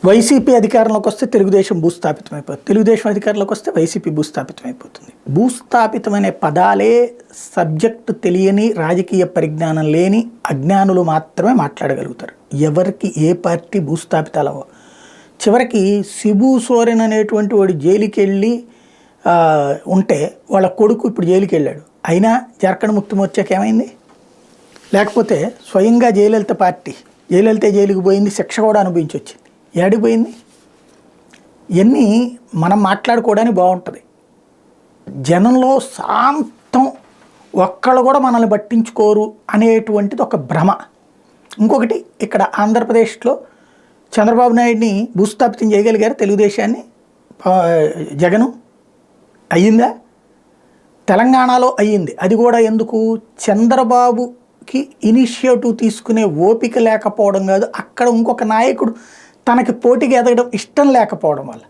YCP అధికారంలోకి వస్తే తెలుగుదేశం భూస్థాపితం అయిపోతుంది, తెలుగుదేశం అధికారంలోకి వస్తే వైసీపీ భూస్థాపితం అయిపోతుంది. భూస్థాపితం అనే పదాలే సబ్జెక్టు తెలియని, రాజకీయ పరిజ్ఞానం లేని అజ్ఞానులు మాత్రమే మాట్లాడగలుగుతారు. ఎవరికి ఏ పార్టీ భూస్థాపితాలవో. చివరికి శిబు సోరెన్ అనేటువంటి వాడు జైలుకి వెళ్ళి ఉంటే వాళ్ళ కొడుకు ఇప్పుడు జైలుకి వెళ్ళాడు, అయినా జార్ఖండ్ ముక్తి మోర్చాకి ఏమైంది? లేకపోతే స్వయంగా జయలలిత పార్టీ, జయలలిత జైలుకి పోయింది, శిక్ష కూడా అనుభవించి వచ్చింది, ఏడిపోయింది. ఇవన్నీ మనం మాట్లాడుకోవడానికి బాగుంటుంది. జనంలో శాంతం ఒక్కళ్ళు కూడా మనల్ని పట్టించుకోరు అనేటువంటిది ఒక భ్రమ. ఇంకొకటి, ఇక్కడ ఆంధ్రప్రదేశ్లో చంద్రబాబు నాయుడిని భూస్థాపితం చేయగలిగారు, తెలుగుదేశాన్ని జగను అయ్యిందా? తెలంగాణలో అయ్యింది. అది కూడా ఎందుకు? చంద్రబాబుకి ఇనిషియేటివ్ తీసుకునే ఓపిక లేకపోవడం కాదు, అక్కడ ఇంకొక నాయకుడు తనకి పోటీగా ఎదగడం ఇష్టం లేకపోవడం వల్ల,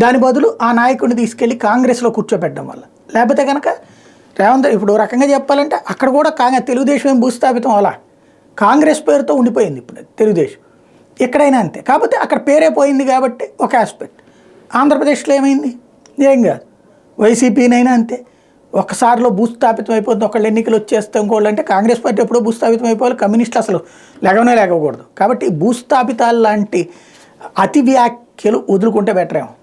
దాని బదులు ఆ నాయకుడిని తీసుకెళ్ళి కాంగ్రెస్లో కూర్చోబెట్టడం వల్ల. లేకపోతే కనుక రేవంత్ ఇప్పుడు రకంగా చెప్పాలంటే అక్కడ కూడా తెలుగుదేశం ఏం భూస్థాపితం అలా కాంగ్రెస్ పేరుతో ఉండిపోయింది ఇప్పుడు తెలుగుదేశం. ఎక్కడైనా అంతే. కాకపోతే అక్కడ పేరే పోయింది కాబట్టి ఒక ఆస్పెక్ట్. ఆంధ్రప్రదేశ్లో ఏమైంది? ఏం కాదు. వైసీపీనైనా అంతే, ఒక్కసారిలో భూస్థాపితం అయిపోతుంది. ఒకళ్ళు ఎన్నికలు వచ్చేస్తే ఇంకోళ్ళు అంటే కాంగ్రెస్ పార్టీ ఎప్పుడో భూస్థాపితం అయిపోవాలి, కమ్యూనిస్టులు అసలు లేకూడదు. కాబట్టి భూస్థాపితాలు లాంటి అతి వ్యాఖ్యలు వదులుకుంటే బెటర్ ఏమో.